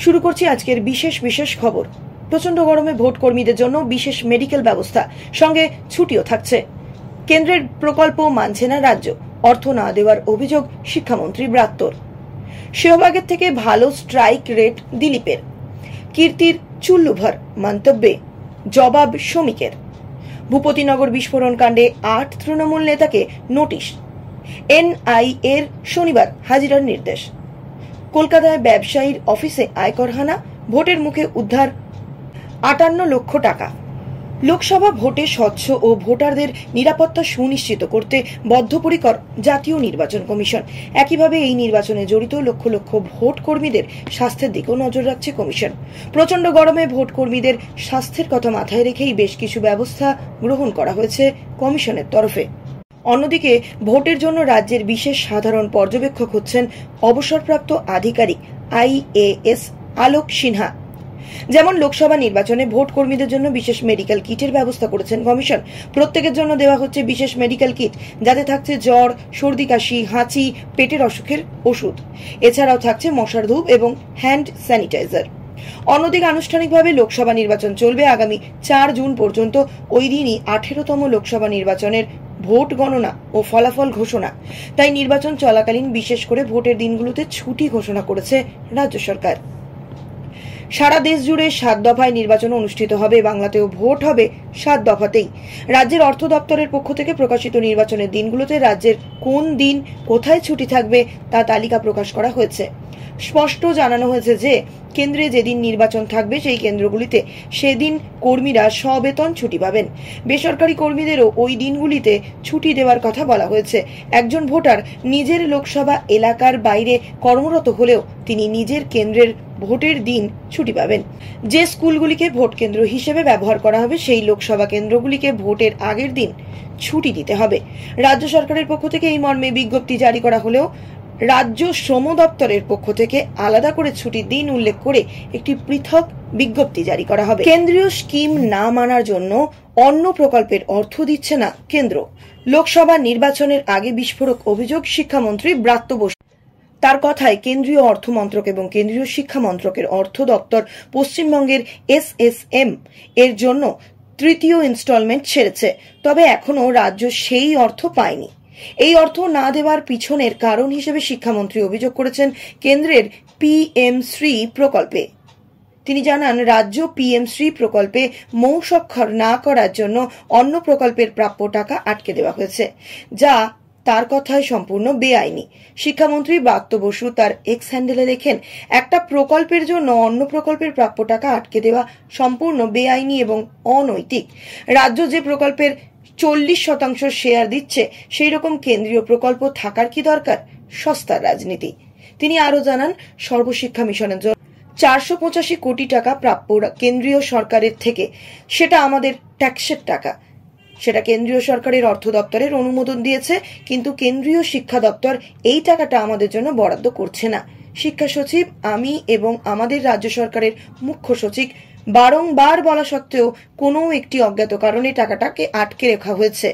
শুরু করছি আজকের বিশেষ খবর। প্রচন্ড গরমে ভোট কর্মীদের জন্য বিশেষ মেডিকেল ব্যবস্থা, সঙ্গে ছুটিও থাকছে। কেন্দ্রের প্রকল্প মানছে না রাজ্য, অর্থ না দেওয়ার অভিযোগ শিক্ষামন্ত্রী ব্রাত্যর। শেহবাগের থেকে ভালো স্ট্রাইক রেট দিলীপের। কীর্তির চুল্লুভর মন্তব্যে জবাব শ্রমিকের। ভূপতিনগর বিস্ফোরণ কাণ্ডে ৮ তৃণমূল নেতাকে নোটিশ। এনআইএ এর শনিবার হাজিরার নির্দেশ। কলকাতায় ব্যবসায়ীর অফিসে আয়কর হানা, ভোটের মুখে উদ্ধার ৫৮ লক্ষ টাকা। লোকসভা ভোটে স্বচ্ছ ও ভোটারদের নিরাপত্তা সুনিশ্চিত করতে বদ্ধপরিকর জাতীয় নির্বাচন কমিশন। একইভাবে এই নির্বাচনে জড়িত লক্ষ লক্ষ ভোট কর্মীদের স্বাস্থ্যের দিকেও নজর রাখছে কমিশন। প্রচন্ড গরমে ভোট কর্মীদের স্বাস্থ্যের কথা মাথায় রেখেই বেশ কিছু ব্যবস্থা গ্রহণ করা হয়েছে কমিশনের তরফে। অন্যদিকে ভোটের জন্য রাজ্যের বিশেষ সাধারণ পর্যবেক্ষক হচ্ছেন অবসরপ্রাপ্ত আধিকারিক আইএএস আলোক সিনহা। যেমন লোকসভা নির্বাচনে ভোট কর্মীদের জন্য বিশেষ মেডিকেল কিটের ব্যবস্থা করেছেন কমিশন। প্রত্যেকের জন্য দেওয়া হচ্ছে বিশেষ মেডিকেল কিট, যাতে থাকছে জ্বর, সর্দি কাশি, হাঁচি, পেটের অসুখের ওষুধ। এছাড়াও থাকছে মশার ধূপ এবং হ্যান্ড স্যানিটাইজার। অন্যদিকে আনুষ্ঠানিকভাবে লোকসভা নির্বাচন চলবে আগামী ৪ জুন পর্যন্ত। ওই দিনই ১৮তম লোকসভা নির্বাচনের ভোট গণনা ও ফলাফল ঘোষণা। তাই নির্বাচন চলাকালীন বিশেষ করে ভোটের দিনগুলোতে ছুটি ঘোষণা করেছে রাজ্য সরকার। সারা দেশ জুড়ে ৭ দফায় নির্বাচন অনুষ্ঠিত হবে। বাংলাতেও ভোট হবে ৭ দফাতেই। রাজ্যের অর্থ দপ্তরের পক্ষ থেকে প্রকাশিত নির্বাচনের দিনগুলোতে রাজ্যের কোন দিন কোথায় ছুটি থাকবে তা তালিকা প্রকাশ করা হয়েছে। স্পষ্ট জানানো হয়েছে যে কেন্দ্রে যেদিন নির্বাচন থাকবে সেই কেন্দ্রগুলিতে সেদিন কর্মীরা সবেতন ছুটি পাবেন। বেসরকারি কর্মীদেরও ওই দিনগুলিতে ছুটি দেওয়ার কথা বলা হয়েছে। একজন ভোটার নিজের লোকসভা এলাকার বাইরে কর্মরত হলেও তিনি নিজের কেন্দ্রের ভোটের দিন ছুটি পাবেন। যে স্কুলগুলিকে ভোট কেন্দ্র হিসেবে ব্যবহার করা হবে সেই লোকসভা কেন্দ্রগুলিকে ভোটের আগের দিন ছুটি দিতে হবে। রাজ্য সরকারের পক্ষ থেকে এই মর্মে বিজ্ঞপ্তি জারি করা হলেও রাজ্য শ্রম দপ্তরের পক্ষ থেকে আলাদা করে ছুটির দিন উল্লেখ করে একটি পৃথক বিজ্ঞপ্তি জারি করা হবে। কেন্দ্রীয় স্কিম না মানার জন্য অন্য প্রকল্পের অর্থ দিচ্ছে না কেন্দ্র। লোকসভা নির্বাচনের আগে বিস্ফোরক অভিযোগ শিক্ষামন্ত্রী ব্রাত্য বসু। তার কথায় কেন্দ্রীয় অর্থ মন্ত্রক এবং কেন্দ্রীয় শিক্ষা মন্ত্রকের অর্থ দপ্তর পশ্চিমবঙ্গের এসএসএম এর জন্য তৃতীয় ইনস্টলমেন্ট ছেড়েছে, তবে এখনো রাজ্য সেই অর্থ পায়নি। এই অর্থ না দেওয়ার পিছনের কারণ হিসেবে শিক্ষামন্ত্রী অভিযোগ করেছেন কেন্দ্রের পিএম শ্রী প্রকল্পে। তিনি জানান, রাজ্য পিএম শ্রী প্রকল্পে মৌস্বাক্ষর না করার জন্য অন্য প্রকল্পের প্রাপ্য টাকা আটকে দেওয়া হয়েছে, যা তার কথায় সম্পূর্ণ বেআইনি। শিক্ষামন্ত্রী ব্রাত্য বসু তার এক্স হ্যান্ডেলে লেখেন, একটা প্রকল্পের জন্য অন্য প্রকল্পের প্রাপ্য টাকা আটকে দেওয়া সম্পূর্ণ বেআইনি এবং অনৈতিক। রাজ্য যে প্রকল্পের 40% শেয়ার দিচ্ছে সেই রকম কেন্দ্রীয় প্রকল্প থাকার কি দরকার? সস্তার রাজনীতি। তিনি আরো জানান, সর্বশিক্ষা মিশনের জন্য 485 কোটি টাকা প্রাপ্য কেন্দ্রীয় সরকারের থেকে, সেটা আমাদের ট্যাক্সের টাকা। সেটা কেন্দ্রীয় সরকারের অর্থ দপ্তরের অনুমোদন দিয়েছে, কিন্তু কেন্দ্রীয় শিক্ষা দপ্তর এই টাকাটা আমাদের জন্য বরাদ্দ করছে না। শিক্ষা সচিব, আমি এবং আমাদের রাজ্য সরকারের মুখ্য সচিব বারংবার বলা সত্ত্বেও কোনো একটি অজ্ঞাত কারণে টাকাটাকে আটকে রাখা হয়েছে।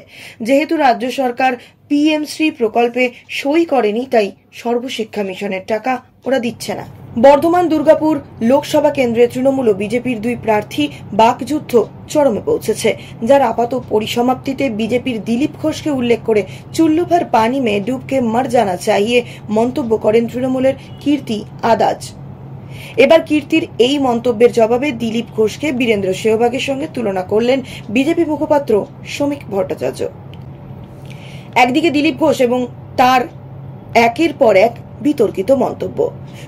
যেহেতু রাজ্য সরকার পিএম শ্রী প্রকল্পে সই করেনি, তাই সর্বশিক্ষা মিশনের টাকা ওরা দিচ্ছে না। বর্ধমান দুর্গাপুর লোকসভা কেন্দ্রে তৃণমূল ও বিজেপির 2 প্রার্থী বাকযুদ্ধ চরমে পৌঁছেছে, যার আপাত পরিসমাপ্তিতে বিজেপির দিলীপ ঘোষকে উল্লেখ করে চুল্লু ভর পানি মে ডুবকে মর জানা চাইয়ে মন্তব্য করেন তৃণমূলের কীর্তি আদাজ। এবার কীর্তির এই মন্তব্যের জবাবে দিলীপ ঘোষকে বীরেন্দ্র শেহবাগের সঙ্গে তুলনা করলেন বিজেপি মুখপাত্র শ্রমিক ভট্টাচার্য। একদিকে দিলীপ ঘোষ এবং তার একের পর এক বিতর্কিত মন্তব্য,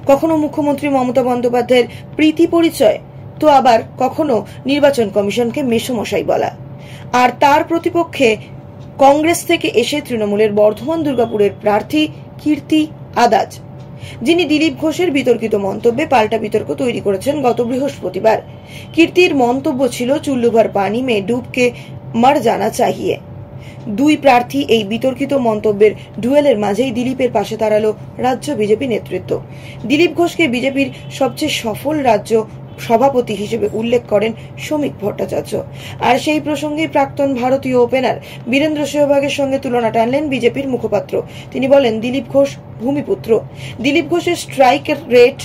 কখনো মুখ্যমন্ত্রী মমতা বন্দ্যোপাধ্যায়ের প্রীতি পরিচয়, তো আবার কখনো নির্বাচন কমিশনকে মেসোমশাই বলা। আর তার প্রতিপক্ষে কংগ্রেস থেকে এসে তৃণমূলের বর্ধমান দুর্গাপুরের প্রার্থী কীর্তি আদাজ, যিনি দিলীপ ঘোষের বিতর্কিত মন্তব্যে পাল্টা বিতর্ক তৈরি করেছেন গত বৃহস্পতিবার। কীর্তির মন্তব্য ছিল চুল্লু ভর পানি মে ডুবকে মর জানা চাহিয়ে। 2 প্রার্থী এই বিতর্কিত মন্তব্যের ডুয়েলের মাঝেই দিলীপের পাশে দাঁড়ালো রাজ্য বিজেপি নেতৃত্ব। দিলীপ ঘোষকে বিজেপির সবচেয়ে সফল রাজ্য সভাপতি হিসেবে উল্লেখ করেন শ্রমিক ভট্টাচার্য। আর সেই প্রসঙ্গে প্রাক্তন ভারতীয় ওপেনার বীরেন্দ্র শেহবাগের সঙ্গে তুলনা টানলেন বিজেপির মুখপাত্র। তিনি বলেন, দিলীপ ঘোষ ভূমিপুত্র। দিলীপ ঘোষের স্ট্রাইক রেট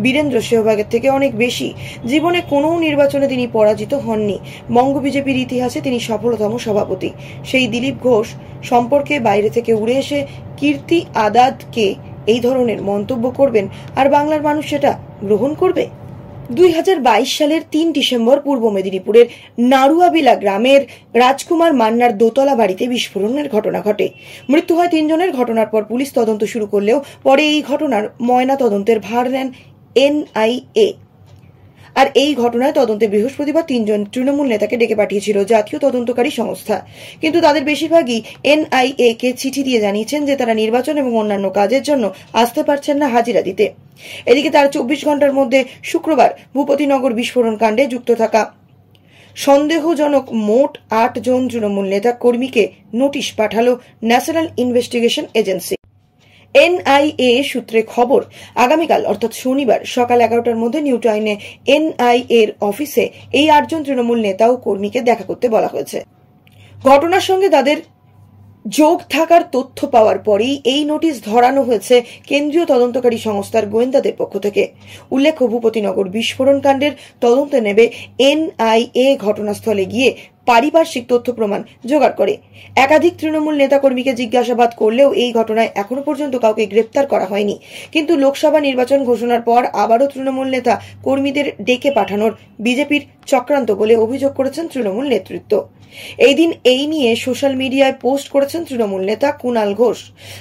বীরেন্দ্র সেহবাগের থেকে অনেক বেশি। জীবনে কোনো নির্বাচনে তিনি পরাজিত হননি। বঙ্গ বিজেপির ইতিহাসে তিনি সফলতম সভাপতি। সেই দিলীপ ঘোষ সম্পর্কে বাইরে থেকে উড়ে এসে কীর্তি আদাদকে এই ধরনের মন্তব্য করবেন আর বাংলার মানুষ সেটা গ্রহণ করবে? 2022 সালের 3 ডিসেম্বর পূর্ব মেদিনীপুরের নাড়ুয়াবিলা গ্রামের রাজকুমার মান্নার দোতলা বাড়িতে বিস্ফোরণের ঘটনা ঘটে। মৃত্যু হয় 3 জনের। ঘটনার পর পুলিশ তদন্ত শুরু করলেও পরে এই ঘটনার ময়না তদন্তের ভার নেন NIA। আর এই ঘটনায় তদন্তে বৃহস্পতিবার 3 জন তৃণমূল নেতাকে ডেকে পাঠিয়েছিল জাতীয় তদন্তকারী সংস্থা। কিন্তু তাদের বেশিরভাগই NIA কে চিঠি দিয়ে জানিয়েছেন যে তারা নির্বাচন এবং অন্যান্য কাজের জন্য আসতে পারছেন না হাজিরা দিতে। এদিকে তার 24 ঘন্টার মধ্যে শুক্রবার ভূপতিনগর বিস্ফোরণ কাণ্ডে যুক্ত থাকা সন্দেহজনক মোট 8 জন তৃণমূল নেতা কর্মীকে নোটিশ পাঠালো ন্যাশনাল ইনভেস্টিগেশন এজেন্সি। NIA সূত্রে খবর, আগামীকাল অর্থাৎ শনিবার সকাল 11টার মধ্যে নিউ টাউনে NIA এর অফিসে এই 8 জন তৃণমূল নেতা ও কর্মীকে দেখা করতে বলা হয়েছে। ঘটনার সঙ্গে তাদের যোগ থাকার তথ্য পাওয়ার পরেই এই নোটিশ ধরানো হয়েছে কেন্দ্রীয় তদন্তকারী সংস্থার গোয়েন্দাদের পক্ষ থেকে। উল্লেখ্য, ভূপতিনগর বিস্ফোরণ কাণ্ডের তদন্তে নেবে NIA ঘটনাস্থলে গিয়ে পারিপার্শ্বিক তথ্য প্রমাণ জোগাড় করে। একাধিক তৃণমূল নেতাকর্মীকে জিজ্ঞাসাবাদ করলেও এই ঘটনায় এখনো পর্যন্ত কাউকে গ্রেপ্তার করা হয়নি। কিন্তু লোকসভা নির্বাচন ঘোষণার পর আবারও তৃণমূল নেতা কর্মীদের ডেকে পাঠানোর বিজেপির চক্রান্ত বলে অভিযোগ করেছেন তৃণমূল নেতৃত্ব। এই দিন এই নিয়ে সোশ্যাল মিডিয়ায় পোস্ট করেছেন তৃণমূল নেতা কুণাল ঘোষ।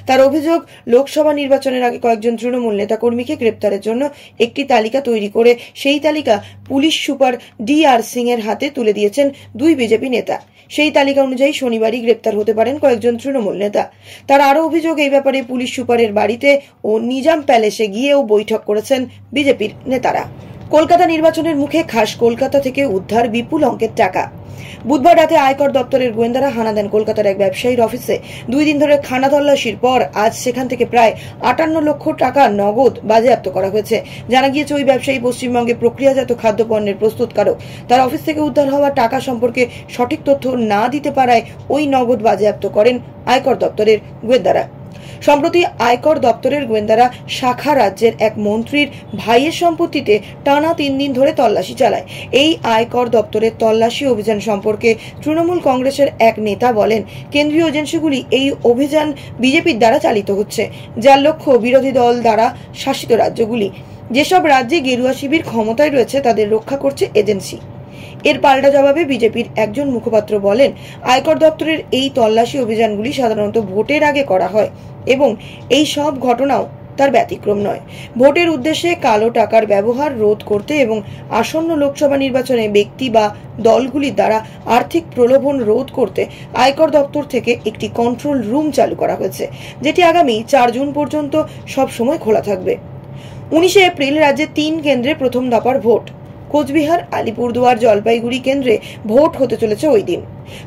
তার অভিযোগ, লোকসভা নির্বাচনের আগে কয়েকজন তৃণমূল নেতা কর্মীকে গ্রেপ্তারের জন্য একটি তালিকা তৈরি করে সেই তালিকা পুলিশ সুপার DR সিং এর হাতে তুলে দিয়েছেন 2 বিজেপি নেতা। সেই তালিকা অনুযায়ী শনিবারই গ্রেপ্তার হতে পারেন কয়েকজন তৃণমূল নেতা। তার আরও অভিযোগ, এই ব্যাপারে পুলিশ সুপারের বাড়িতে ও নিজাম প্যালেসে গিয়েও বৈঠক করেছেন বিজেপির নেতারা। কলকাতা নির্বাচনের মুখে খাস কলকাতা থেকে উদ্ধার বিপুল অঙ্কের টাকা। বুধবার রাতে আয়কর দপ্তরের গোয়েন্দারা হানা দেন কলকাতার এক ব্যবসায়ীর অফিসে। 2 দিন ধরে খানা তল্লাশির পর আজ সেখান থেকে প্রায় 58 লক্ষ টাকা নগদ বাজেয়াপ্ত করা হয়েছে। জানা গিয়েছে, ওই ব্যবসায়ী পশ্চিমবঙ্গে প্রক্রিয়াজাত খাদ্যপণ্যের প্রস্তুতকারক। তার অফিস থেকে উদ্ধার হওয়া টাকা সম্পর্কে সঠিক তথ্য না দিতে পারায় ওই নগদ বাজেয়াপ্ত করেন আয়কর দপ্তরের গোয়েন্দারা। সম্প্রতি আয়কর দপ্তরের গোয়েন্দারা শাখা রাজ্যের এক মন্ত্রীর ভাইয়ের সম্পত্তিতে টানা 3 দিন ধরে তল্লাশি চালায়। এই আয়কর দপ্তরের তল্লাশি অভিযান সম্পর্কে তৃণমূল কংগ্রেসের এক নেতা বলেন, কেন্দ্রীয় এজেন্সিগুলি এই অভিযান বিজেপির দ্বারা চালিত হচ্ছে, যার লক্ষ্য বিরোধী দল দ্বারা শাসিত রাজ্যগুলি। যেসব রাজ্যে গেরুয়া শিবির ক্ষমতায় রয়েছে তাদের রক্ষা করছে এজেন্সি। এর পাল্টা জবাবে বিজেপির একজন মুখপাত্র বলেন, আয়কর দপ্তরের এই তল্লাশি অভিযানগুলি সাধারণত ভোটের আগে করা হয় এবং এই সব ঘটনাও তার ব্যতিক্রম নয়। ভোটের উদ্দেশ্যে কালো টাকার ব্যবহার রোধ করতে এবং আসন্ন লোকসভা নির্বাচনে ব্যক্তি বা দলগুলির দ্বারা আর্থিক প্রলোভন রোধ করতে আয়কর দপ্তর থেকে একটি কন্ট্রোল রুম চালু করা হয়েছে, যেটি আগামী 4 জুন পর্যন্ত সব সময় খোলা থাকবে। 19 এপ্রিল রাজ্যে 3 কেন্দ্রে প্রথম দফার ভোট। কোচবিহার, আলিপুরদুয়ার, জলপাইগুড়ি কেন্দ্রে ভোট হতে চলেছে ওই দিন।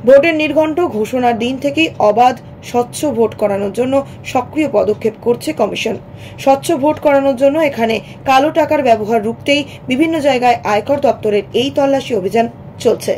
ভোটের নির্ঘণ্ট ঘোষণার দিন থেকেই অবাধ স্বচ্ছ ভোট করানোর জন্য সক্রিয় পদক্ষেপ করছে কমিশন। স্বচ্ছ ভোট করানোর জন্য এখানে কালো টাকার ব্যবহার রুখতেই বিভিন্ন জায়গায় আয়কর দপ্তরের এই তল্লাশি অভিযান চলছে।